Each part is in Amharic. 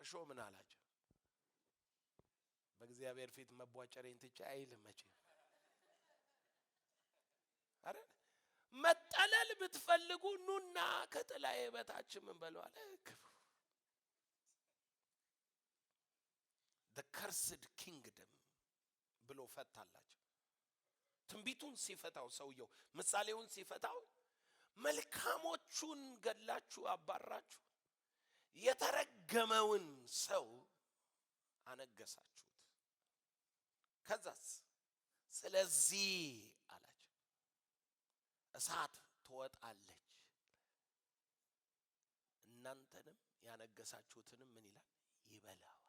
እሾ ምን አላቸው? በእግዚአብሔር ፊት መቧጨሬን ትቼ አይልም መቼ አረ መጠለል ብትፈልጉ ኑና ከጥላዬ በታች ምን በሉ አለ ግቡ። the cursed kingdom ብሎ ፈታላቸው። ትንቢቱን ሲፈታው ሰውየው ምሳሌውን ሲፈታው መልካሞቹን ገላችሁ አባራችሁ የተረገመውን ሰው አነገሳችሁት። ከዛስ ስለዚህ አላቸው እሳት ትወጣለች እናንተንም ያነገሳችሁትንም ምን ይላል ይበላዋል።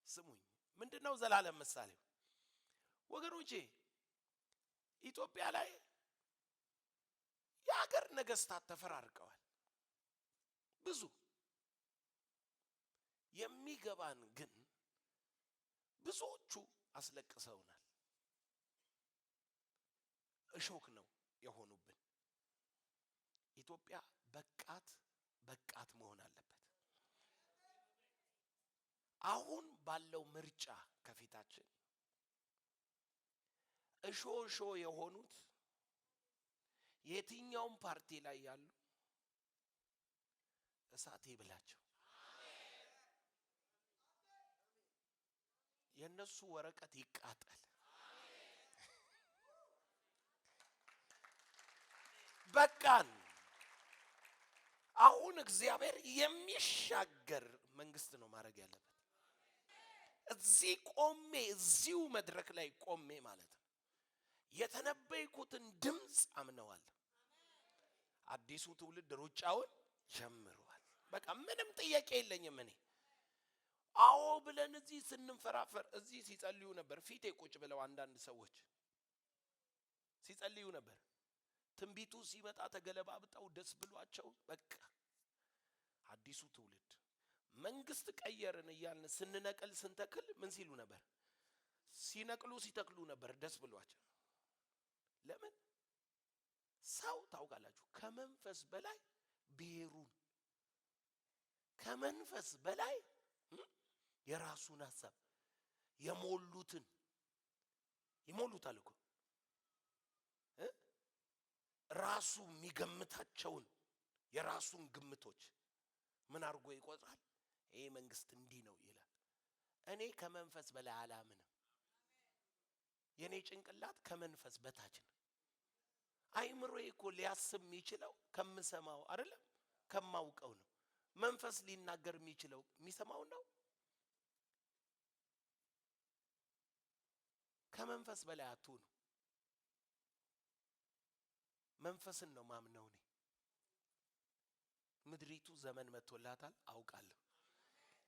ስሙኝ ምንድነው ዘላለም ምሳሌው? ወገኖቼ ኢትዮጵያ ላይ የሀገር ነገስታት ተፈራርቀዋል ብዙ። የሚገባን ግን ብዙዎቹ አስለቅሰውናል። እሾክ ነው የሆኑብን። ኢትዮጵያ በቃት መሆን አለበት። አሁን ባለው ምርጫ ከፊታችን እሾ የሆኑት የትኛውም ፓርቲ ላይ ያሉ እሳት ይብላቸው። የነሱ ወረቀት ይቃጠል። በቃን። አሁን እግዚአብሔር የሚሻገር መንግስት ነው ማድረግ ያለበት። እዚህ ቆሜ እዚሁ መድረክ ላይ ቆሜ ማለት ነው የተነበይኩትን ድምጽ አምነዋለሁ። አዲሱ ትውልድ ሩጫውን ጀምሯል። በቃ ምንም ጥያቄ የለኝም እኔ። አዎ ብለን እዚህ ስንፈራፈር እዚህ ሲጸልዩ ነበር ፊቴ ቁጭ ብለው አንዳንድ ሰዎች ሲጸልዩ ነበር። ትንቢቱ ሲመጣ ተገለባብጠው ደስ ብሏቸው በቃ አዲሱ ትውልድ መንግስት ቀየርን እያልን ስንነቅል ስንተክል ምን ሲሉ ነበር? ሲነቅሉ ሲተክሉ ነበር ደስ ብሏቸው። ለምን? ሰው ታውቃላችሁ ከመንፈስ በላይ ብሔሩን ከመንፈስ በላይ የራሱን ሐሳብ ይሞሉታል እኮ ራሱ የሚገምታቸውን የራሱን ግምቶች ምን አድርጎ ይቆጥራል? ይሄ መንግስት እንዲህ ነው ይላል። እኔ ከመንፈስ በላይ አላምንም። የኔ ጭንቅላት ከመንፈስ በታች ነው። አይምሮዬ እኮ ሊያስብ የሚችለው ከምሰማው አይደለም ከማውቀው ነው። መንፈስ ሊናገር የሚችለው የሚሰማው ነው። ከመንፈስ በላይ አትሁኑ። መንፈስን ነው ማምነው እኔ። ምድሪቱ ዘመን መጥቶላታል አውቃለሁ።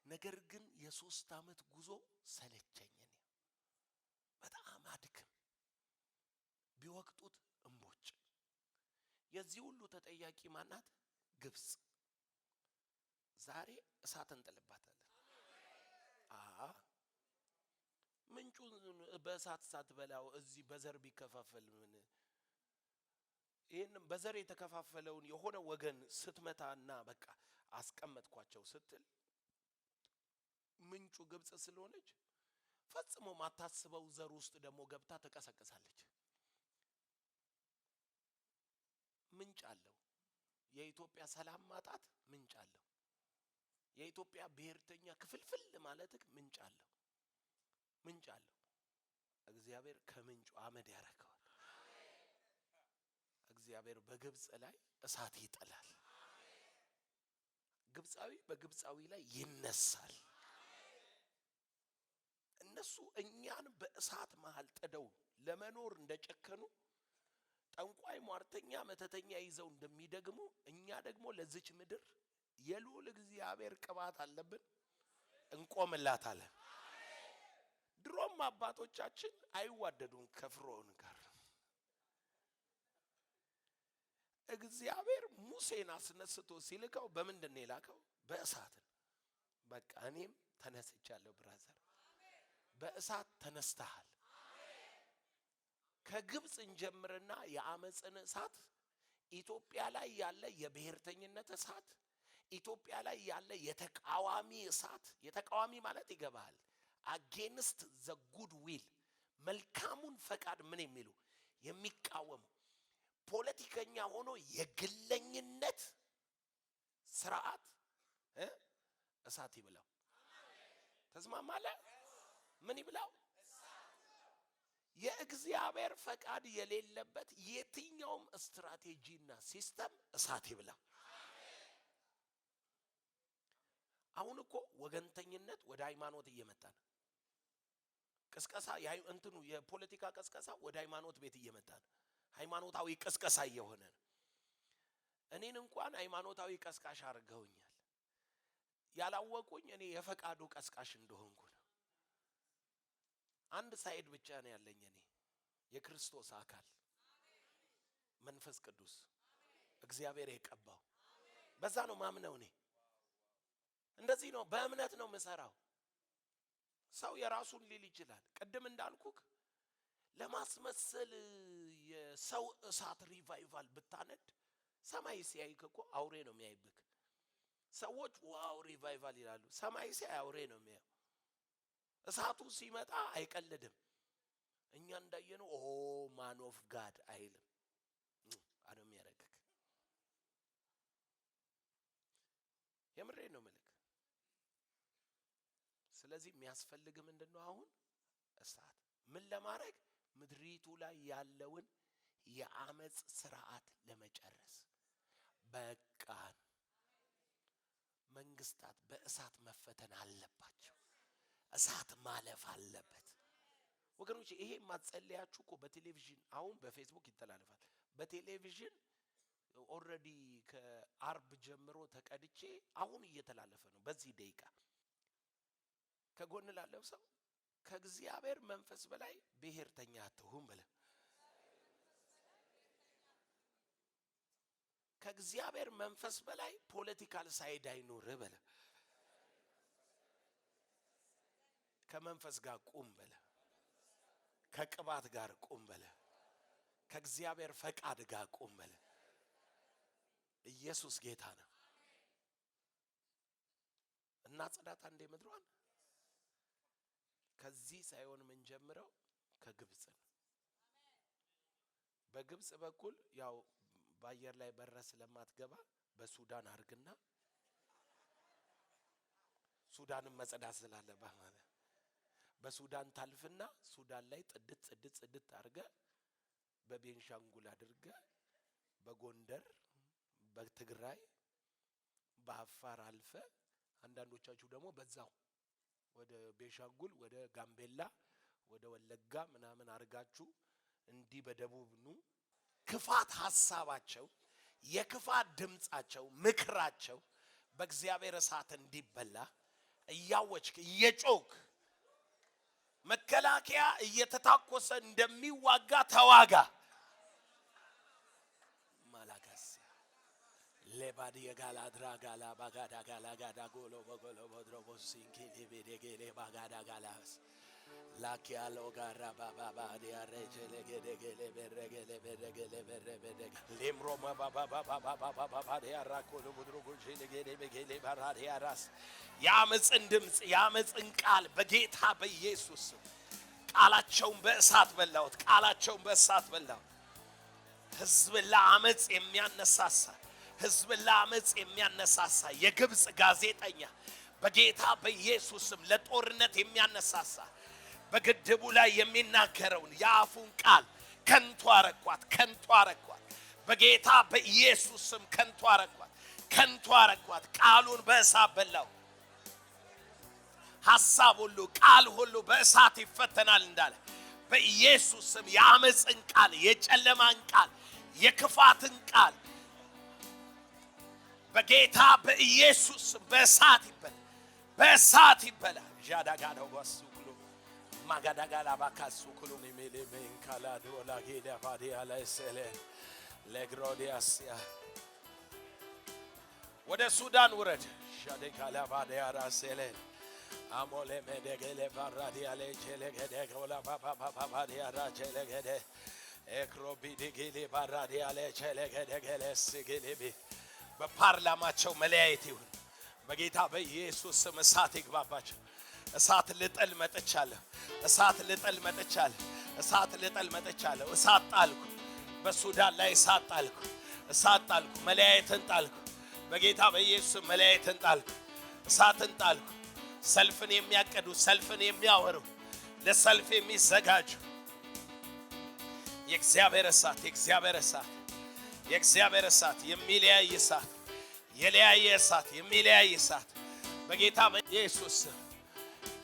ነገር ግን የ3 አመት ጉዞ ሰለቸኝ እኔ በጣም አድክም። ቢወቅጡት እምቦጭ። የዚህ ሁሉ ተጠያቂ ማናት? ግብጽ። ዛሬ እሳት እንጥልባታለን። ምንጩን በእሳት ሳትበላው እዚህ በዘር ቢከፋፈል ምን ይሄን በዘር የተከፋፈለውን የሆነ ወገን ስትመታና በቃ አስቀመጥኳቸው ስትል ምንጩ ግብጽ ስለሆነች ፈጽሞ ማታስበው ዘር ውስጥ ደግሞ ገብታ ተቀሰቀሳለች። ምንጭ አለው። የኢትዮጵያ ሰላም ማጣት ምንጭ አለው። የኢትዮጵያ ብሔርተኛ ክፍልፍል ማለት ምንጭ አለው። እግዚአብሔር ከምንጩ አመድ ያረከዋል። እግዚአብሔር በግብጽ ላይ እሳት ይጥላል። ግብጻዊ በግብጻዊ ላይ ይነሳል። እነሱ እኛን በእሳት መሃል ጥደው ለመኖር እንደጨከኑ ጠንቋይ ሟርተኛ መተተኛ ይዘው እንደሚደግሙ እኛ ደግሞ ለዚች ምድር የልዑል እግዚአብሔር ቅባት አለብን እንቆምላታለን። ድሮም አባቶቻችን አይዋደዱን ከፍርዖን ጋር። እግዚአብሔር ሙሴን አስነስቶ ሲልከው በምንድን ነው የላከው? በእሳት። በቃ እኔም ተነስቻለሁ ብራዘር፣ በእሳት ተነስተሃል። ከግብጽ እንጀምርና የአመጽን እሳት ኢትዮጵያ ላይ ያለ የብሔርተኝነት እሳት ኢትዮጵያ ላይ ያለ የተቃዋሚ እሳት የተቃዋሚ ማለት ይገባል against the good will መልካሙን ፈቃድ ምን የሚሉ የሚቃወሙ ፖለቲከኛ ሆኖ የግለኝነት ስርዓት እሳት ይብላው ተስማማለህ ምን ይብላው የእግዚአብሔር ፈቃድ የሌለበት የትኛውም ስትራቴጂና ሲስተም እሳት ይብላው አሁን እኮ ወገንተኝነት ወደ ሃይማኖት እየመጣ ነው ቅስቀሳ እንትኑ የፖለቲካ ቅስቀሳ ወደ ሃይማኖት ቤት እየመጣ ነው ሃይማኖታዊ ቅስቀሳ እየሆነ ነው እኔን እንኳን ሃይማኖታዊ ቅስቀሳ አርገውኛል ያላወቁኝ እኔ የፈቃዱ ቅስቀሳ እንደሆንኩ ነው አንድ ሳይድ ብቻ ነው ያለኝ እኔ የክርስቶስ አካል መንፈስ ቅዱስ እግዚአብሔር የቀባው በዛ ነው ማምነው እኔ እንደዚህ ነው በእምነት ነው መሰራው ሰው የራሱን ሊል ይችላል ቀደም እንዳልኩክ ለማስመሰል የሰው እሳት ሪቫይቫል ብታነድ ሰማይ ሲያይክ እኮ አውሬ ነው የሚያይብክ ሰዎች ዋው ሪቫይቫል ይላሉ ሰማይ ሲያይ አውሬ ነው የሚያየው እሳቱ ሲመጣ አይቀልድም እኛ እንዳየነው ኦ ማን ኦፍ ጋድ አይልም አለም ያረጋክ የምሬ ነው መልክ ስለዚህ የሚያስፈልግ ምንድነው አሁን እሳት ምን ለማድረግ ምድሪቱ ላይ ያለውን የአመጽ ስርዓት ለመጨረስ በቃን መንግስታት በእሳት መፈተን አለባቸው እሳት ማለፍ አለበት ወገኖች ይሄ ማጸለያችሁ እኮ በቴሌቪዥን አሁን በፌስቡክ ይተላለፋል በቴሌቪዥን ኦሬዲ ከአርብ ጀምሮ ተቀድቼ አሁን እየተላለፈ ነው በዚህ ደቂቃ ከጎን ላለው ሰው ከእግዚአብሔር መንፈስ በላይ ብሔርተኛ አትሁን በለ ከእግዚአብሔር መንፈስ በላይ ፖለቲካል ሳይድ አይኖር በለ ከመንፈስ ጋር ቁም በለ ከቅባት ጋር ቁም በለ ከእግዚአብሔር ፈቃድ ጋር ቁም በለ ኢየሱስ ጌታ ነው እና ጽዳታ እንደ ምድሯን ከዚህ ሳይሆን ምን ጀምረው ከግብጽ ነው በግብጽ በኩል ያው ባየር ላይ በረስ ለማትገባ በሱዳን አርግና ሱዳንን መጸዳት ስላለበት ማለት በሱዳን ታልፍና ሱዳን ላይ ጽድት አርገ በቤንሻንጉል አድርገ በጎንደር በትግራይ በአፋር አልፈ አንዳንዶቻችሁ ደግሞ በዛው ወደ ቤንሻንጉል ወደ ጋምቤላ ወደ ወለጋ ምናምን አርጋችሁ እንዲ በደቡብ ኑ ክፋት ሐሳባቸው የክፋት ድምጻቸው ምክራቸው በእግዚአብሔር እሳት እንዲበላ እያወጭክ እየጮክ መከላከያ እየተታኮሰ እንደሚዋጋ ተዋጋ ማላጋስ ለባዲ የጋላ ድራጋላ ባጋዳ ጋላ ጋዳ ጎሎ በጎሎ በድሮቦ ሲንኪ ዲቤዴጌሌ ባጋዳ ጋላስ ላኪያሎ ጋራ ባባባ ዲያሬ ቸለገደገለ በረገለ በረገለ በረበደገ ሌምሮ ባባባባባባባ ዲያራኮሎ በድሮጎ ቸለገደ በገለ ባራዲያራስ ያመጽን ድምጽ ያመጽን ቃል በጌታ በኢየሱስ ቃላቸውን በእሳት በላውት ቃላቸውን በእሳት በላው ህዝብ ለአመጽ የሚያነሳሳ ህዝብ ለአመጽ የሚያነሳሳ የግብጽ ጋዜጠኛ በጌታ በኢየሱስም ለጦርነት የሚያነሳሳ በግድቡ ላይ የሚናገረውን ያፉን ቃል ከንቱ አረኳት በጌታ በኢየሱስም ከንቱ አረኳት ቃሉን በእሳት በላው ሐሳብ ሁሉ ቃል ሁሉ በእሳት ይፈተናል እንዳለ በኢየሱስም ያመጽን ቃል የጨለማን ቃል የክፋትን ቃል በጌታ በኢየሱስም በእሳት ይበላ ጃዳጋዳው ወሱኩሉ ማጋዳጋላ ባካሱ ኩሉ ሜሜሌ መንካላዶ ላጌዳ ፋዲያ ለሰለ ለግሮዲያስያ ወደ ሱዳን ውረድ ሻዴካላ ፋዲያ ራሰለ አሞሌ መደገለ ፋራዲያ ለቸለገደ ኮላ ፋፋፋዲያ ራቸለገደ ኤክሮቢዲጊሊ ፋራዲያ ለቸለገደ ገለስጊሊቢ በፓርላማቸው መለያየት ይሁን በጌታ በኢየሱስ ስም እሳት ይግባባቸው። እሳት ልጥል መጥቻለሁ። እሳት ልጥል መጥቻለሁ። እሳት ልጥል መጥቻለሁ። እሳት ጣልኩ። በሱዳን ላይ እሳት ጣልኩ። እሳት ጣልኩ። መለያየትን ጣልኩ። በጌታ በኢየሱስ ስም መለያየትን ጣልኩ። እሳትን ጣልኩ። ሰልፍን የሚያቀዱ ሰልፍን የሚያወሩ ለሰልፍ የሚዘጋጁ የእግዚአብሔር እሳት የእግዚአብሔር እሳት የእግዚአብሔር እሳት የሚለያይ እሳት የለያየ እሳት የሚለያይ እሳት በጌታ በኢየሱስ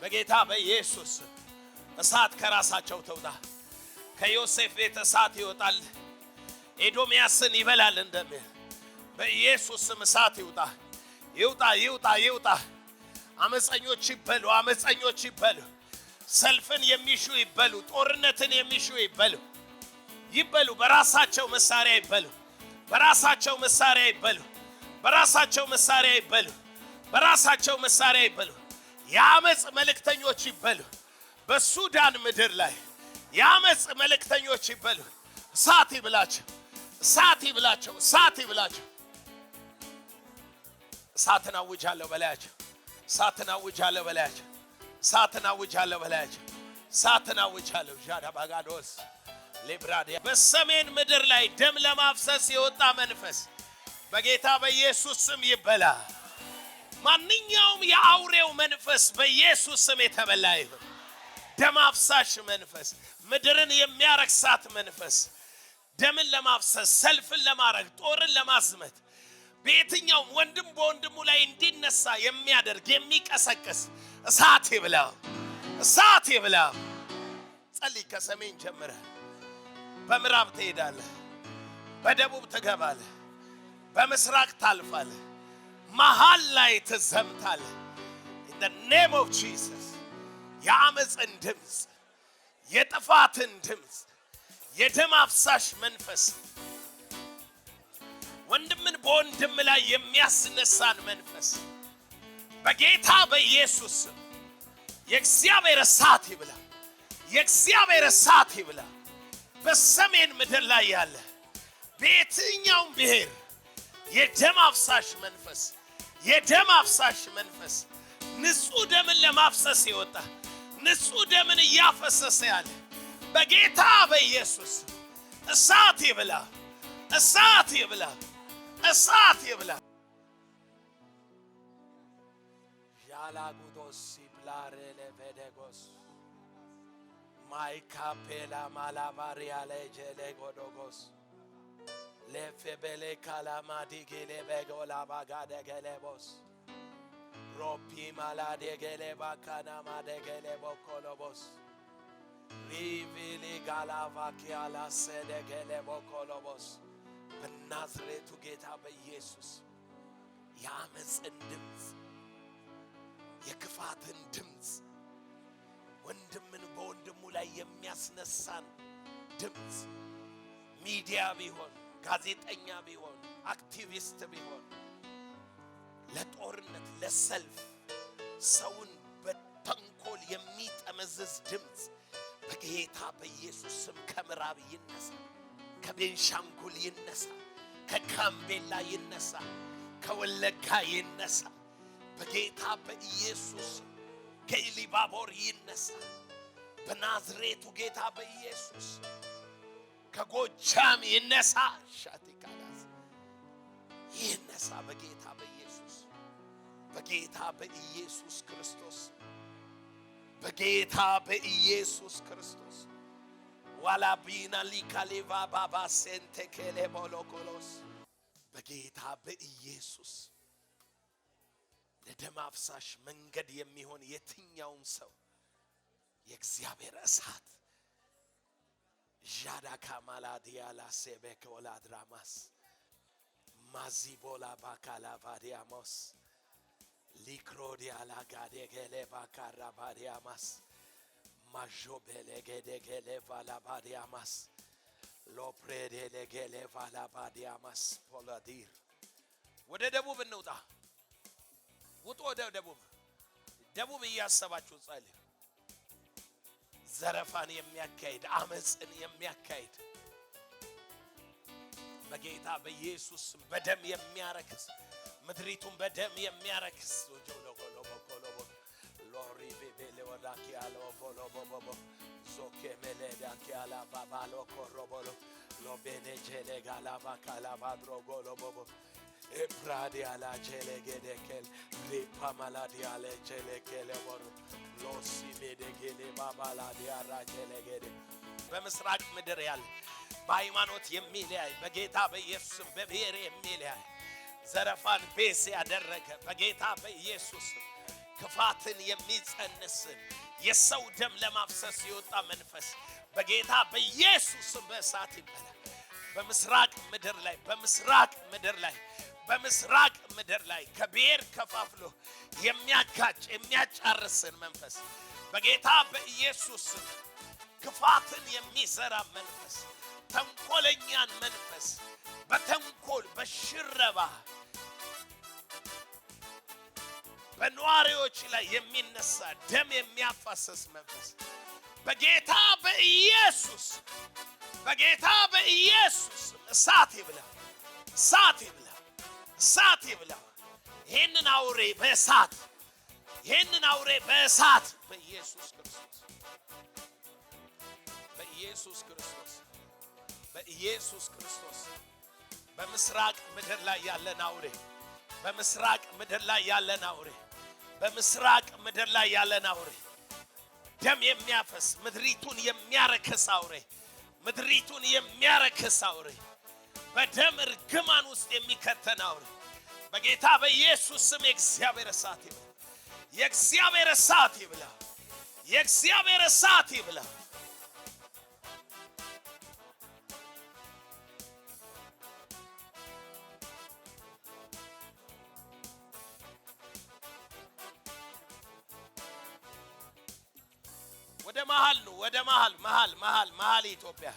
በጌታ በኢየሱስ እሳት ከራሳቸው ተውጣ። ከዮሴፍ ቤት እሳት ይወጣል ኤዶምያስን ይበላል እንደሚል በኢየሱስ እሳት ይውጣ ይውጣ ይውጣ ይውጣ። አመፀኞች ይበሉ አመፀኞች ይበሉ። ሰልፍን የሚሹ ይበሉ። ጦርነትን የሚሹ ይበሉ ይበሉ። በራሳቸው መሳሪያ ይበሉ። በራሳቸው መሳሪያ ይበሉ። በራሳቸው መሳሪያ ይበሉ። በራሳቸው መሳሪያ ይበሉ። የአመፅ መልእክተኞች ይበሉ። በሱዳን ምድር ላይ የአመፅ መልእክተኞች ይበሉ። እሳት ይብላቸው እሳት ይብላቸው እሳት ይብላቸው። እሳትን አውጃለሁ በላያቸው። እሳትን አውጃለሁ በላያቸው። እሳትን አውጃለሁ በላያቸው። እሳትን አውጃለሁ ጃዳ ባጋዶስ ሊብራዲያ በሰሜን ምድር ላይ ደም ለማፍሰስ የወጣ መንፈስ በጌታ በኢየሱስ ስም ይበላ። ማንኛውም የአውሬው መንፈስ በኢየሱስ ስም የተበላ ይሁን። ደም አፍሳሽ መንፈስ፣ ምድርን የሚያረክሳት መንፈስ፣ ደምን ለማፍሰስ ሰልፍን ለማረግ ጦርን ለማዝመት በየትኛውም ወንድም በወንድሙ ላይ እንዲነሳ የሚያደርግ የሚቀሰቅስ እሳት ይብላ እሳት ይብላ። ጸልይ። ከሰሜን ጀምረህ በምዕራብ ትሄዳለህ፣ በደቡብ ትገባለህ፣ በምስራቅ ታልፋለህ፣ መሃል ላይ ትዘምታለህ። in the name of Jesus የአመፅን ድምፅ የጥፋትን ድምፅ የደም አፍሳሽ መንፈስ ወንድምን በወንድም ላይ የሚያስነሳን መንፈስ በጌታ በኢየሱስ የእግዚአብሔር እሳት ይብላ የእግዚአብሔር እሳት ይብላ። በሰሜን ምድር ላይ ያለ በየትኛውም ብሔር የደም አፍሳሽ መንፈስ የደም አፍሳሽ መንፈስ ንጹህ ደምን ለማፍሰስ ይወጣ ንጹህ ደምን እያፈሰሰ ያለ በጌታ በኢየሱስ እሳት ይብላ እሳት ይብላ እሳት ይብላ። ያላጉዶስ ሲብላሬ ለቬደጎስ ማይካፔላ ማላባሪያ ለጀለጎዶጎስ ለፌቤሌ ካላማዲጌሌ በጎላ ባጋደገሌቦስ ሮፒ ማላደገሌ ባካና ማደገሌ ቦኮሎቦስ ሪቪሊ ጋላቫኪያላ ሰደገሌ ቦኮሎቦስ በናዝሬቱ ጌታ በኢየሱስ የአመፅን ድምፅ የክፋትን ድምፅ ወንድምን በወንድሙ ላይ የሚያስነሳን ድምፅ ሚዲያ ቢሆን ጋዜጠኛ ቢሆን አክቲቪስት ቢሆን ለጦርነት ለሰልፍ ሰውን በተንኮል የሚጠመዝዝ ድምፅ በጌታ በኢየሱስ ስም ከምዕራብ ይነሳ፣ ከቤንሻንጉል ይነሳ፣ ከጋምቤላ ይነሳ፣ ከወለጋ ይነሳ በጌታ በኢየሱስ ከኢሊባቦር ይነሳ በናዝሬቱ ጌታ በኢየሱስ ከጎጃም ይነሳ ሻቲካላስ ይነሳ በጌታ በኢየሱስ በጌታ በኢየሱስ ክርስቶስ በጌታ በኢየሱስ ክርስቶስ ዋላቢና ሊካሊቫ ባባ ሴንቴኬሌ ቦሎኮሎስ በጌታ በኢየሱስ ለደም አፍሳሽ መንገድ የሚሆን የትኛውም ሰው የእግዚአብሔር እሳት ጃዳካ ማላዲያላ ሴቤኮላ ድራማስ ማዚቦላ ባካላ ቫዲያሞስ ሊክሮዲያላ ጋዴጌሌ ባካራ ቫዲያማስ ማጆቤሌ ገዴጌሌ ቫላ ቫዲያማስ ሎፕሬዴሌ ጌሌ ቫላ ቫዲያማስ ፖላዲር ወደ ደቡብ እንውጣ። ውጡ ወደ ደቡብ። ደቡብ እያሰባችሁ ጸልዩ። ዘረፋን የሚያካሂድ አመፅን የሚያካሂድ በጌታ በኢየሱስ በደም የሚያረክስ ምድሪቱን በደም የሚያረክስ ሎሪ ቤቤሌ ወዳኪ ያለው ቦሎቦቦ ዞኬ ሜሌዳኪ ያላ ባባሎ ኮሮቦሎ ሎቤኔ ጄሌ ጋላባ ካላባድሮ ጎሎቦቦ ኤፕራዲ ያላ ጄሌ ጌዴኬል ሪፓ ማላዲ ያለ ጄሌ ኬሌቦሩ ሎሲ ሜዴጌሌ ባባላዲ ያራ ጄሌ ጌዴ በምስራቅ ምድር ያለ በሃይማኖት የሚለያይ በጌታ በኢየሱስ በብሔር የሚለያይ ዘረፋን ቤዝ ያደረገ በጌታ በኢየሱስ ክፋትን የሚጸንስ የሰው ደም ለማፍሰስ የወጣ መንፈስ በጌታ በኢየሱስ በእሳት ይበላ። በምስራቅ ምድር ላይ ከብሔር ከፋፍሎ የሚያጋጭ የሚያጫርስን መንፈስ በጌታ በኢየሱስ ክፋትን የሚዘራ መንፈስ ተንኮለኛን መንፈስ በተንኮል በሽረባ በነዋሪዎች ላይ የሚነሳ ደም የሚያፋሰስ መንፈስ በጌታ በኢየሱስ እሳት ይብላ። ይሄንን አውሬ በእሳት በኢየሱስ ክርስቶስ በምስራቅ ምድር ላይ ያለን አውሬ ደም የሚያፈስ ምድሪቱን የሚያረክስ አውሬ በደም እርግማን ውስጥ የሚከተን አውሬ በጌታ በኢየሱስ ስም የእግዚአብሔር እሳት ይብላ። ወደ መሃል ኢትዮጵያ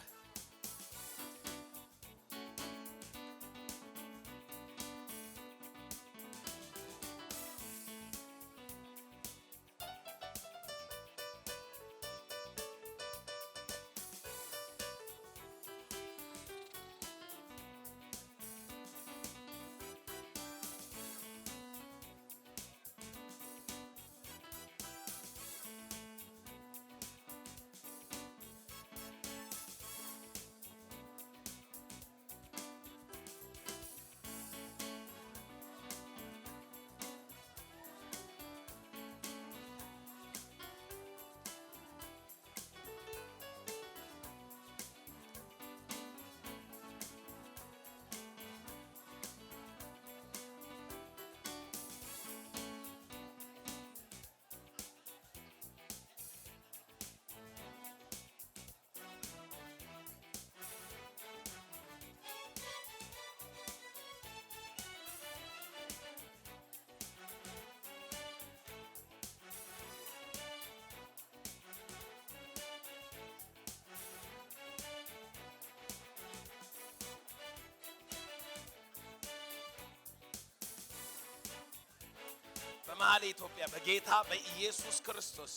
በመሃል ኢትዮጵያ በጌታ በኢየሱስ ክርስቶስ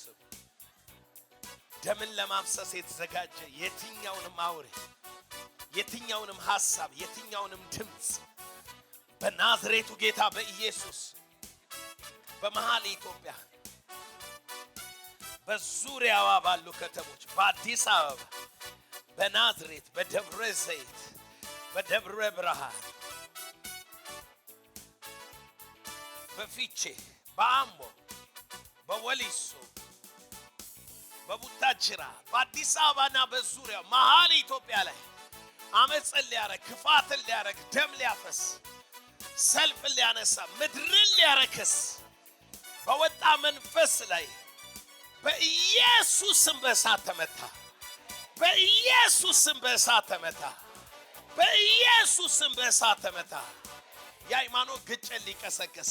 ደምን ለማፍሰስ የተዘጋጀ የትኛውንም አውሬ የትኛውንም ሐሳብ የትኛውንም ድምጽ በናዝሬቱ ጌታ በኢየሱስ በመሃል ኢትዮጵያ በዙሪያዋ ባሉ ከተሞች በአዲስ አበባ በናዝሬት በደብረ ዘይት በደብረ ብርሃን በፊቼ በአምቦ በወሊሶ በቡታጅራ በአዲስ አበባና በዙሪያው መሃል ኢትዮጵያ ላይ አመጽን ሊያረግ ክፋትን ሊያረግ ደም ሊያፈስ ሰልፍን ሊያነሳ ምድርን ሊያረክስ በወጣ መንፈስ ላይ በኢየሱስም በእሳት ተመታ። የሃይማኖት ግጭት ሊቀሰቀስ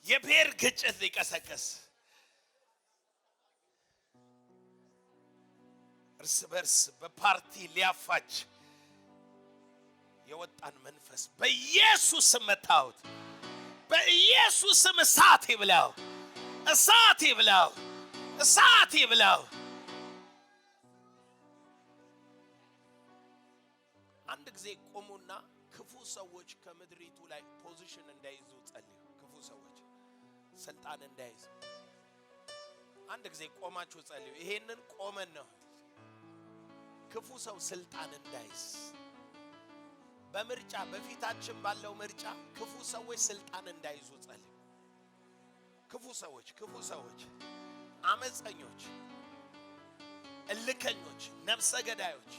የብሔር ግጭት ሊቀሰቀስ እርስ በርስ በፓርቲ ሊያፋጅ የወጣን መንፈስ በኢየሱስም መታሁት። በኢየሱስም እሳት ይብላው። ቆሙና ክፉ ሰዎች ከምድሪቱ ላይ ፖዚሽን እንዳይዙ ጸልዩ። ክፉ ሰዎች ስልጣን እንዳይዙ አንድ ጊዜ ቆማችሁ ጸልዩ። ይሄንን ቆመን ነው ክፉ ሰው ስልጣን እንዳይዝ በምርጫ በፊታችን ባለው ምርጫ ክፉ ሰዎች ስልጣን እንዳይዙ ጸልዩ። ክፉ ሰዎች አመፀኞች፣ እልከኞች፣ ነፍሰ ገዳዮች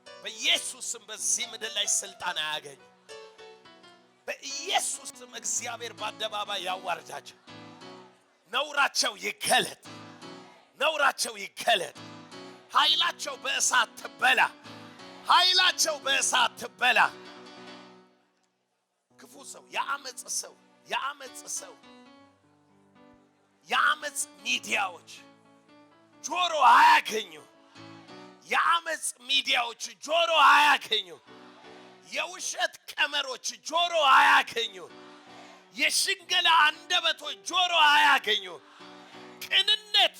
በኢየሱስ ስም በዚህ ምድር ላይ ስልጣን አያገኙ። በኢየሱስ ስም እግዚአብሔር በአደባባይ ያዋርዳቸው። ነውራቸው ይገለጥ፣ ነውራቸው ይገለጥ። ኃይላቸው በእሳት ትበላ፣ ኃይላቸው በእሳት ትበላ። ክፉ ሰው፣ የአመጽ ሰው፣ የአመጽ ሚዲያዎች ጆሮ አያገኙ። የአመጽ ሚዲያዎች ጆሮ አያገኙ። የውሸት ቀመሮች ጆሮ አያገኙ። የሽንገላ አንደበቶች ጆሮ አያገኙ። ቅንነት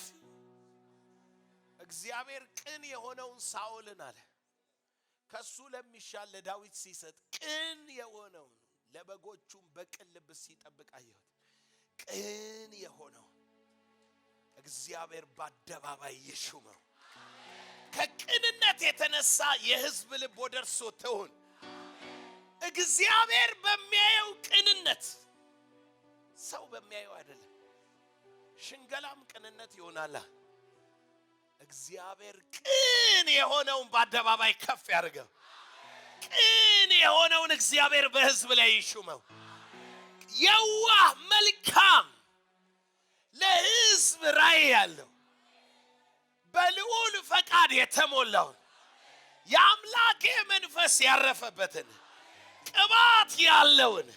እግዚአብሔር ቅን የሆነውን ሳኦልን አለ ከሱ ለሚሻል ለዳዊት ሲሰጥ ቅን የሆነውን ለበጎቹም በቅን ልብ ሲጠብቅ አየሁት። ቅን የሆነው እግዚአብሔር በአደባባይ ይሹመው። ከቅንነት የተነሳ የሕዝብ ልብ ወደ እርሱ ትሁን። እግዚአብሔር በሚያየው ቅንነት፣ ሰው በሚያየው አይደለም። ሽንገላም ቅንነት ይሆናል። እግዚአብሔር ቅን የሆነውን በአደባባይ ከፍ ያድርገው። ቅን የሆነውን እግዚአብሔር በሕዝብ ላይ ይሹመው። የዋህ መልካም፣ ለሕዝብ ራእይ ያለው፣ በልዑል ፈቃድ የተሞላውን የአምላኬ መንፈስ ያረፈበትን ቅባት ያለውን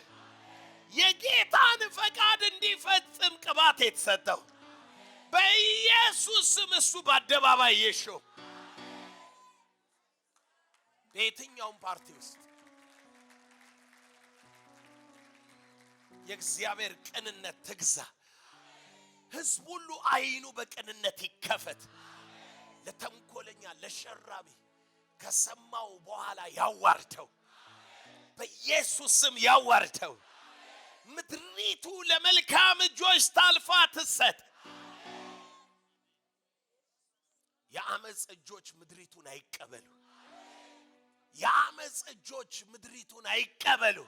የጌታን ፈቃድ እንዲፈጽም ቅባት የተሰጠው በኢየሱስ ስም እሱ በአደባባይ ይሹም። በየትኛውም ፓርቲ ውስጥ የእግዚአብሔር ቅንነት ትግዛ። ሕዝብ ሁሉ አይኑ በቅንነት ይከፈት። ለተንኮለኛ ለሸራቢ ከሰማው በኋላ ያዋርደው፣ በኢየሱስ ስም ያዋርደው። ምድሪቱ ለመልካም እጆች ታልፋ ትሰጥ። የአመጽ እጆች ምድሪቱን አይቀበሉ። የአመጽ እጆች ምድሪቱን አይቀበሉ።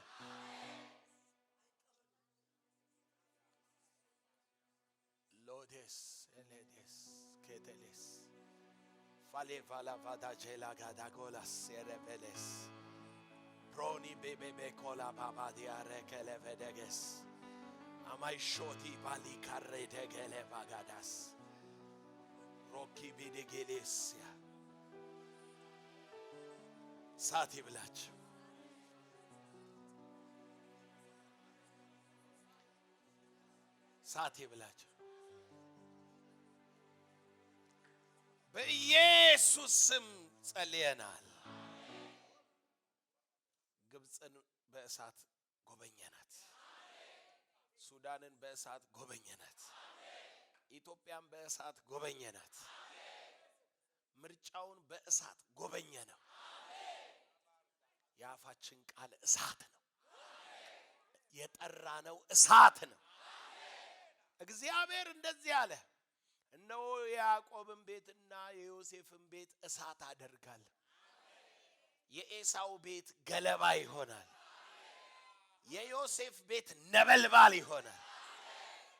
ሎዴስ ኤሌዴስ ኬቴሌስ ፋሌቫላ ቫዳጄላ ጋዳጎላስ የረበሌስ ፕሮኒ ቤቤቤ ኮላ ባባዲያ ረከለቨደገስ አማይሾቲ ባሊ ካሬደገለ ባጋዳስ ሮኪ ቢዲጌሌስያ ሳት ይብላችሁ። ሳት ይብላችሁ። በኢየሱስ ስም ጸልየናል። ግብፅን በእሳት ጎበኘናት። ሱዳንን በእሳት ጎበኘናት። ኢትዮጵያን በእሳት ጎበኘናት። ምርጫውን በእሳት ጎበኘነው። የአፋችን ቃል እሳት ነው። የጠራነው እሳት ነው። እግዚአብሔር እንደዚህ አለ፣ እነሆ የያዕቆብን ቤትና የዮሴፍን ቤት እሳት አደርጋለሁ። የኤሳው ቤት ገለባ ይሆናል። የዮሴፍ ቤት ነበልባል ይሆናል።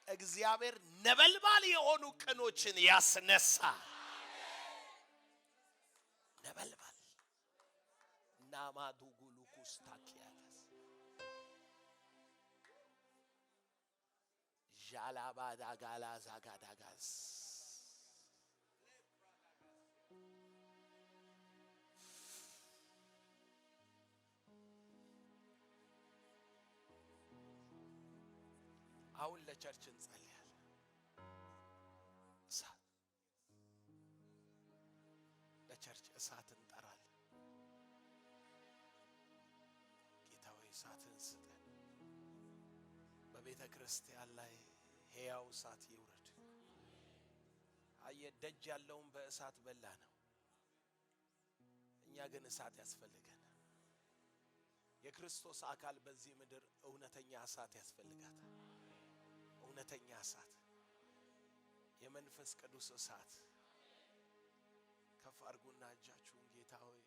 እግዚአብሔር ነበልባል የሆኑ ቅኖችን ያስነሳ። ነበልባል ናማዱ ጉሉኩስ ታኪያለስ ጃላባዳ ጋላዛ ጋዳጋስ አሁን ለቸርች እንጸልያለን። እሳት ለቸርች እሳት እንጠራለን። ጌታ ሆይ እሳትን ስጠን። በቤተ ክርስቲያን ላይ ሕያው እሳት ይውረድ። አየህ ደጅ ያለውን በእሳት በላ ነው። እኛ ግን እሳት ያስፈልገናል። የክርስቶስ አካል በዚህ ምድር እውነተኛ እሳት ያስፈልጋታል። እውነተኛ እሳት፣ የመንፈስ ቅዱስ እሳት። ከፍ አድርጉና እጃችሁን ጌታ ሆይ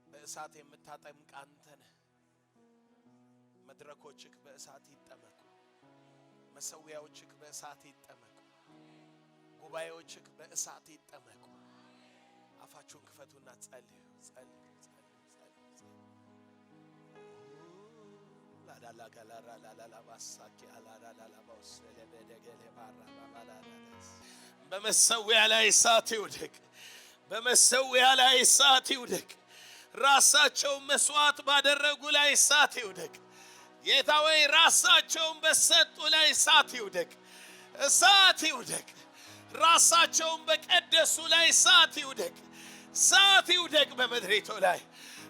በእሳት የምታጠምቅ አንተ ነህ። መድረኮችህ በእሳት ይጠመቁ፣ መሰዊያዎችህ በእሳት ይጠመቁ፣ ጉባኤዎችህ በእሳት ይጠመቁ። አፋችሁን ክፈቱና ጸልዩ ጸልዩ ጸልዩ ጸልዩ። ላዳላ ጋላራ ላላላ ባሳኪ አላላላ ባውሰለ በደገለ ባራ ባላላስ በመሰዊያ ላይ እሳት ይውደቅ፣ በመሰዊያ ላይ እሳት ይውደቅ። ራሳቸው መስዋዕት ባደረጉ ላይ እሳት ይውደቅ። ጌታ ሆይ ራሳቸውን በሰጡ ላይ እሳት ይውደቅ፣ እሳት ይውደቅ። ራሳቸውን በቀደሱ ላይ እሳት ይውደቅ፣ እሳት ይውደቅ በመድሪቱ ላይ፣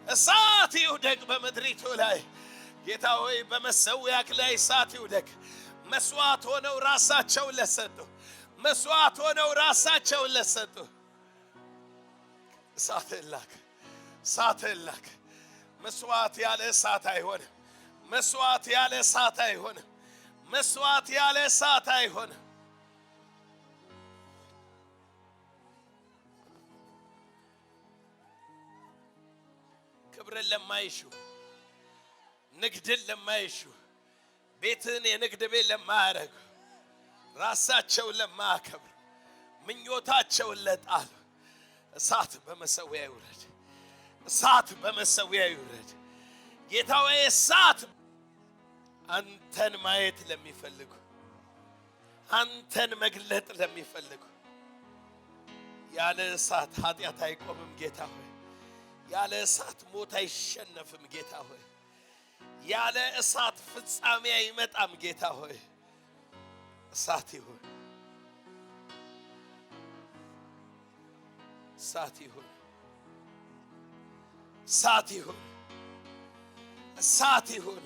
እሳት ይውደቅ በመድሪቱ ላይ። ጌታ ሆይ በመሰዊያክ ላይ እሳት ይውደቅ። መስዋዕት ሆነው ራሳቸውን ለሰጡ፣ መስዋዕት ሆነው ራሳቸውን ለሰጡ እሳት ላክ፣ እሳት ላክ። መስዋዕት ያለ እሳት አይሆንም። መስዋዕት ያለ እሳት አይሆንም። መስዋዕት ያለ እሳት አይሆንም። ክብርን ለማይሹ፣ ንግድን ለማይሹ፣ ቤትን የንግድ ቤት ለማያረጉ፣ ራሳቸውን ለማያከብሩ፣ ምኞታቸውን ለጣሉ እሳት በመሰዊያ ይውረድ፣ እሳት በመሰዊያ ይውረድ። ጌታ ሆይ እሳት አንተን ማየት ለሚፈልጉ፣ አንተን መግለጥ ለሚፈልጉ። ያለ እሳት ኃጢአት አይቆምም ጌታ ሆይ። ያለ እሳት ሞት አይሸነፍም ጌታ ሆይ። ያለ እሳት ፍጻሜ አይመጣም ጌታ ሆይ። እሳት ይሁን፣ እሳት ይሁን፣ እሳት ይሁን፣ እሳት ይሁን።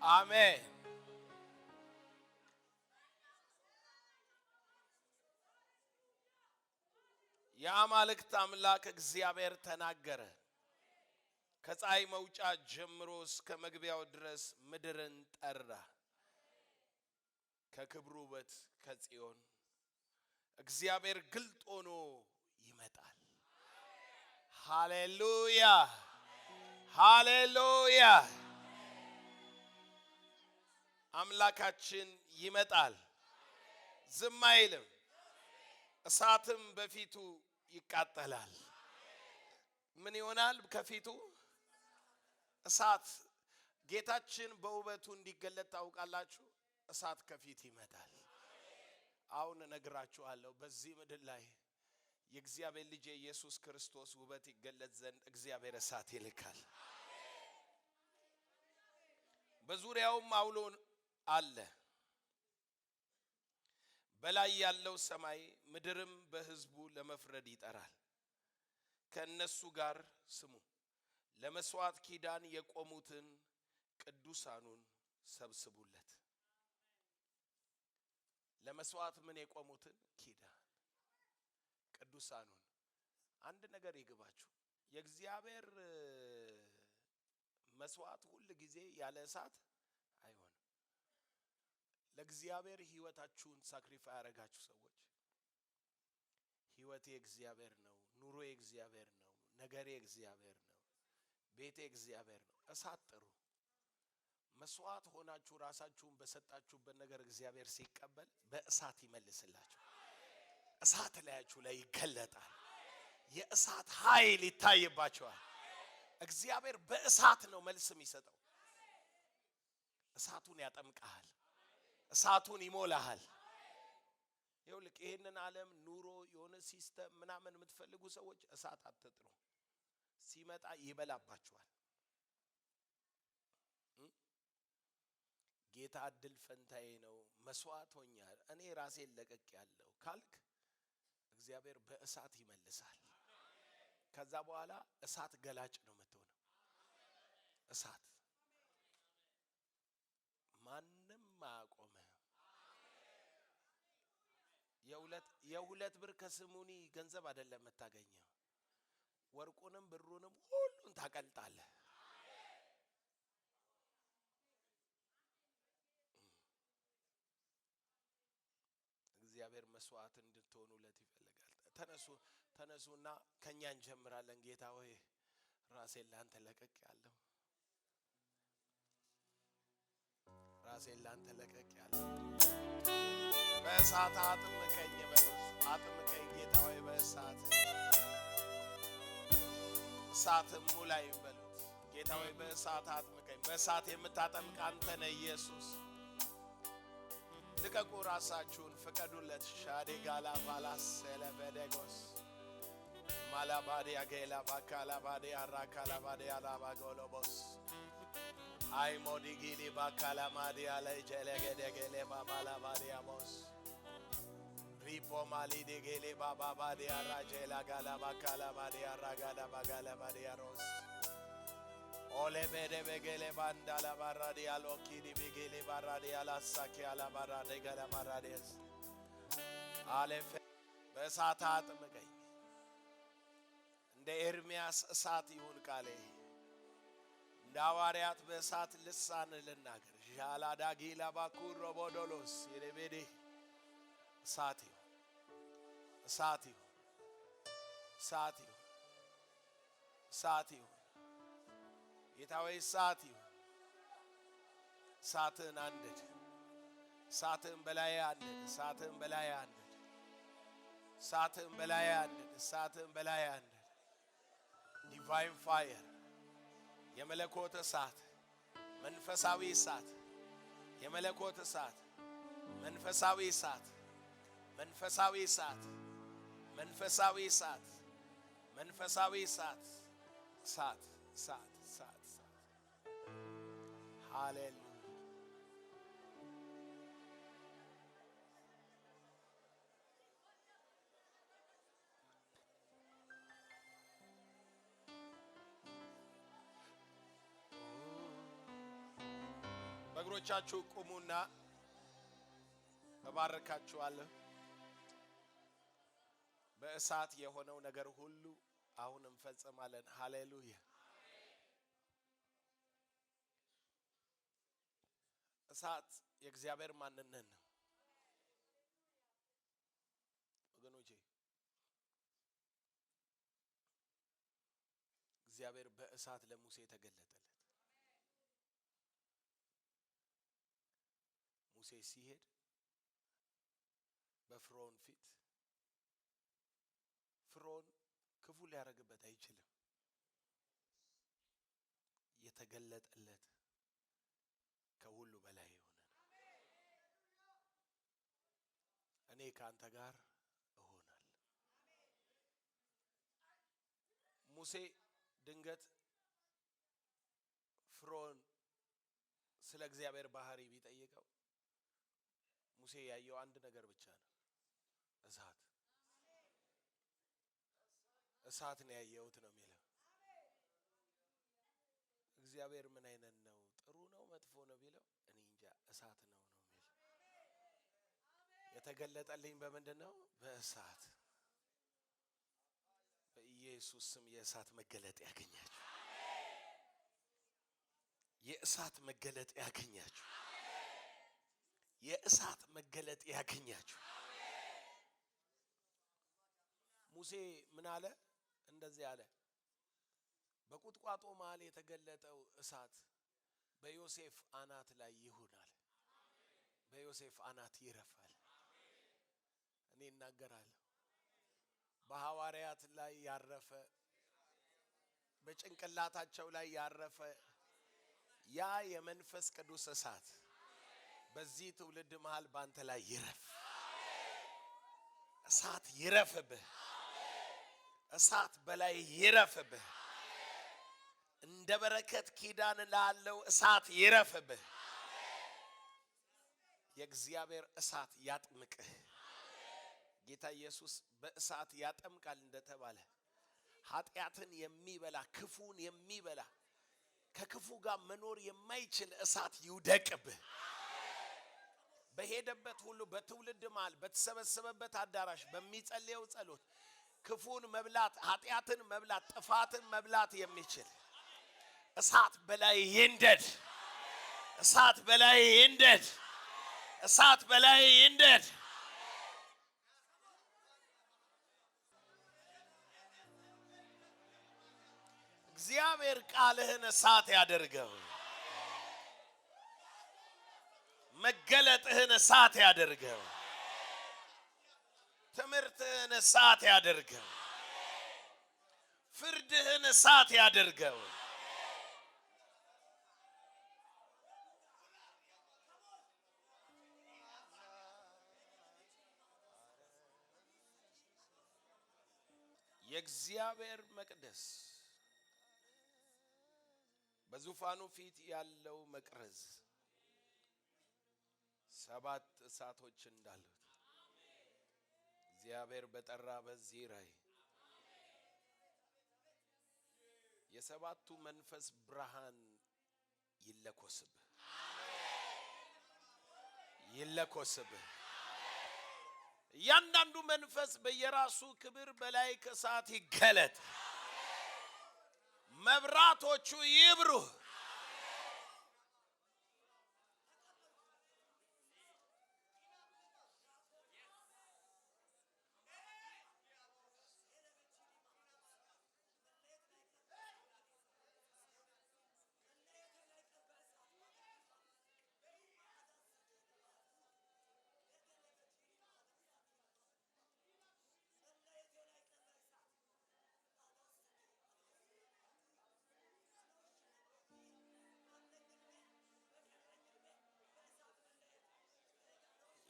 አሜን። የአማልክት አምላክ እግዚአብሔር ተናገረ። ከፀሐይ መውጫ ጀምሮ እስከ መግቢያው ድረስ ምድርን ጠራ። ከክብሩ ውበት ከጽዮን እግዚአብሔር ግልጥ ሆኖ ይመጣል። ሃሌሉያ ሃሌሉያ። አምላካችን ይመጣል፣ ዝም አይልም። እሳትም በፊቱ ይቃጠላል። ምን ይሆናል? ከፊቱ እሳት። ጌታችን በውበቱ እንዲገለጥ ታውቃላችሁ። እሳት ከፊት ይመጣል። አሁን እነግራችኋለሁ፣ በዚህ ምድር ላይ የእግዚአብሔር ልጅ ኢየሱስ ክርስቶስ ውበት ይገለጥ ዘንድ እግዚአብሔር እሳት ይልካል። በዙሪያውም አውሎ አለ። በላይ ያለው ሰማይ ምድርም በሕዝቡ ለመፍረድ ይጠራል። ከነሱ ጋር ስሙ፣ ለመስዋዕት ኪዳን የቆሙትን ቅዱሳኑን ሰብስቡለት። ለመስዋዕት ምን የቆሙትን? ኪዳን ቅዱሳኑን። አንድ ነገር ይግባችሁ፣ የእግዚአብሔር መስዋዕት ሁሉ ጊዜ ያለ እሳት አይሆንም። ለእግዚአብሔር ህይወታችሁን ሳክሪፋይ ያደረጋችሁ ሰዎች፣ ህይወቴ እግዚአብሔር ነው፣ ኑሮዬ እግዚአብሔር ነው፣ ነገሬ እግዚአብሔር ነው፣ ቤቴ እግዚአብሔር ነው። እሳት ጥሩ። መስዋዕት ሆናችሁ ራሳችሁን በሰጣችሁበት ነገር እግዚአብሔር ሲቀበል በእሳት ይመልስላችሁ። እሳት ላያችሁ ላይ ይገለጣል። የእሳት ኃይል ይታይባችኋል። እግዚአብሔር በእሳት ነው መልስ የሚሰጠው። እሳቱን ያጠምቃል፣ እሳቱን ይሞላሃል። ይኸውልህ ይሄንን ዓለም ኑሮ የሆነ ሲስተም ምናምን የምትፈልጉ ሰዎች እሳት አትጥሩ። ሲመጣ ይበላባችኋል። ጌታ እድል ፈንታዬ ነው፣ መስዋዕት ሆኛል፣ እኔ ራሴን ለቀቅ ያለው ካልክ እግዚአብሔር በእሳት ይመልሳል። ከዛ በኋላ እሳት ገላጭ ነው የምትሆነው። እሳት ማንም አያቆምህም። የሁለት ብር ከስሙኒ ገንዘብ አይደለም የምታገኘው። ወርቁንም ብሩንም ሁሉን ታቀልጣለህ። እግዚአብሔር መስዋዕት እንድትሆኑለት ይፈልጋል። ተነሱና ከኛ እንጀምራለን። ጌታ ሆይ ራሴን ላንተ ለቀቅ ያለው በእሳት አጥምቀኝ አጥምቀኝ ጌታ ሆይ በእሳት ሙላኝ በሉት። ጌታ ሆይ በእሳት አጥምቀኝ። በእሳት የምታጠምቅ አንተ ነህ ኢየሱስ። ልቀቁ፣ ራሳችሁን ፍቀዱለት። ሻዴ ጋላ ባላስ ሰለበደጎስ ማላባዲያ ጌላ ባካላባዲያ ራካላባዲያ ላባጎሎቦስ አይ ሞዲጊሊ ባካላማዲያ ላይ ጀለገደገሌ ባባላባዲያ ቦስ ሪፖ ማሊዲ ጌሌ ባባባዲያ ራጀላ ጋላ ባካላባዲያ ራጋዳ ባጋላባዲያ ሮስ Ole bede begele bandala baradia loki di begele baradia la saki ala barade gala barades አለፈ። በእሳት አጥምቀኝ እንደ ኤርምያስ እሳት ይሁን ቃሌ። እንደ ሐዋርያት በእሳት ልሳን ልናገር። ዣላዳጊ ላባኩሮ ቦዶሎስ ይረቤዴ እሳት ይሁን እሳት ይሁን እሳት ይሁን እሳት ይሁን ጌታ ሆይ እሳት ይሁን። እሳትን አንድድ። እሳትን በላይ አንድድ። እሳትን በላይ አንድድ። እሳትን በላይ አንድድ። እሳትን በላይ አንድድ። ዲቫይን ፋየር የመለኮት እሳት መንፈሳዊ እሳት የመለኮት እሳት መንፈሳዊ እሳት መንፈሳዊ እሳት መንፈሳዊ እሳት መንፈሳዊ እሳት እሳት እሳት እሳት ሃሌሉያ። በእግሮቻችሁ ቁሙና እባርካችኋለሁ። በእሳት የሆነው ነገር ሁሉ አሁን እንፈጽማለን። ሃሌሉያ። እሳት የእግዚአብሔር ማንነት ነው ወገኖቼ። እግዚአብሔር በእሳት ለሙሴ ተገለጠለት። ሙሴ ሲሄድ በፍርዖን ፊት ፍርዖን ክፉ ሊያደርግበት አይችልም። የተገለጠለት ከሁሉ በላይ የሆነ እኔ ካንተ ጋር እሆናለሁ። ሙሴ ድንገት ፍርዖን ስለ እግዚአብሔር ባህሪ ቢጠይቀው ሙሴ ያየው አንድ ነገር ብቻ ነው። እሳት ነው ያየሁት ነው የሚለው። እግዚአብሔር ምን አይነት ነው? ጥሩ ነው መጥፎ ነው ቢለው እኔ እንጃ እሳት ነው ነው የሚል። የተገለጠልኝ በምንድነው? በእሳት። በኢየሱስ ስም የእሳት መገለጥ ያገኛችሁ። የእሳት መገለጥ ያገኛችሁ። የእሳት መገለጥ ያገኛችሁ። ሙሴ ምን አለ? እንደዚህ አለ፣ በቁጥቋጦ መሃል የተገለጠው እሳት በዮሴፍ አናት ላይ ይሆናል። በዮሴፍ አናት ይረፋል። እኔ እናገራለሁ በሐዋርያት ላይ ያረፈ በጭንቅላታቸው ላይ ያረፈ ያ የመንፈስ ቅዱስ እሳት በዚህ ትውልድ መሃል ባንተ ላይ ይረፍ። እሳት ይረፍብህ። እሳት በላይ ይረፍብህ። እንደ በረከት ኪዳን ላለው እሳት ይረፍብህ። የእግዚአብሔር እሳት ያጥምቅህ። ጌታ ኢየሱስ በእሳት ያጠምቃል እንደተባለ ኃጢአትን የሚበላ ክፉን የሚበላ ከክፉ ጋር መኖር የማይችል እሳት ይውደቅብህ። በሄደበት ሁሉ በትውልድ መሃል በተሰበሰበበት አዳራሽ በሚጸልየው ጸሎት ክፉን መብላት፣ ኃጢአትን መብላት፣ ጥፋትን መብላት የሚችል እሳት በላይ ይንደድ። እሳት በላይ ይንደድ። እሳት በላይ ይንደድ። እግዚአብሔር ቃልህን እሳት ያደርገው። መገለጥህን እሳት ያደርገው። ትምህርትህን እሳት ያደርገው። ፍርድህን እሳት ያደርገው። የእግዚአብሔር መቅደስ በዙፋኑ ፊት ያለው መቅረዝ 7 እሳቶች እንዳሉት እግዚአብሔር በጠራ በዚህ ራእይ የሰባቱ መንፈስ ብርሃን ይለኮስብህ፣ ይለኮስብህ። እያንዳንዱ መንፈስ በየራሱ ክብር በላይ ከእሳት ይገለጥ። መብራቶቹ ይብሩ።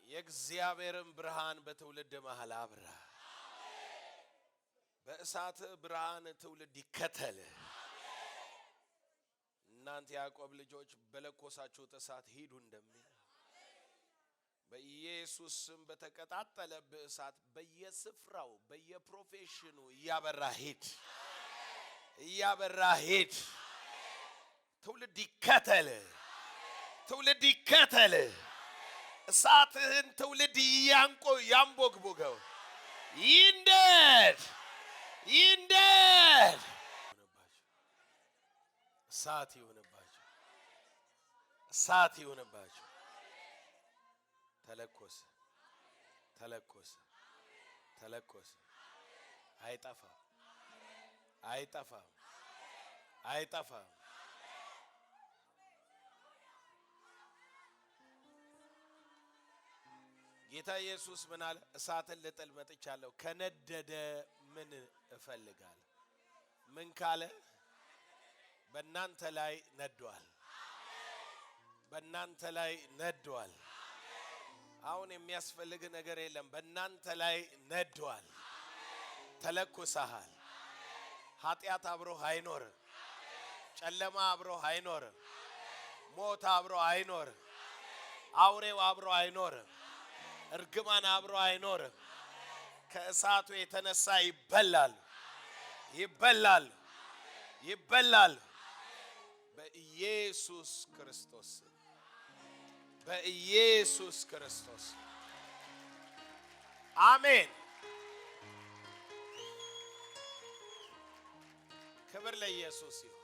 የእግዚአብሔርን ብርሃን በትውልድ መሃል አብራ። በእሳት ብርሃን ትውልድ ይከተል። እናንተ ያዕቆብ ልጆች በለኮሳችሁት እሳት ሂዱ እንደሚል በኢየሱስ ስም በተቀጣጠለ በእሳት በየስፍራው በየፕሮፌሽኑ እያበራ ሂድ፣ እያበራ ሂድ። ትውልድ ይከተል፣ ትውልድ ይከተል። እሳትህን ትውልድ ያንቦግቦገው። ይንደድ፣ ይንደድ። እሳት ይሁንባቸው፣ እሳት ይሁንባቸው። ተለኮሰ፣ ተለኮሰ፣ ተለኮሰ። አይጠፋም፣ አይጠፋም፣ አይጠፋም። ጌታ ኢየሱስ ምን አለ? እሳትን ልጥል መጥቻለሁ፣ ከነደደ ምን እፈልጋለሁ? ምን ካለ? በእናንተ ላይ ነዷል፣ በእናንተ ላይ ነዷል። አሁን የሚያስፈልግ ነገር የለም። በእናንተ ላይ ነዷል። ተለኩሰሃል። ኃጢአት አብሮህ አይኖርም። ጨለማ አብሮህ አይኖርም። ሞት አብሮህ አይኖርም። አውሬው አብሮህ አይኖርም። እርግማን አብሮ አይኖርም። ከእሳቱ የተነሳ ይበላል፣ ይበላል፣ ይበላል። በኢየሱስ ክርስቶስ፣ በኢየሱስ ክርስቶስ አሜን። ክብር ለኢየሱስ ይሁን።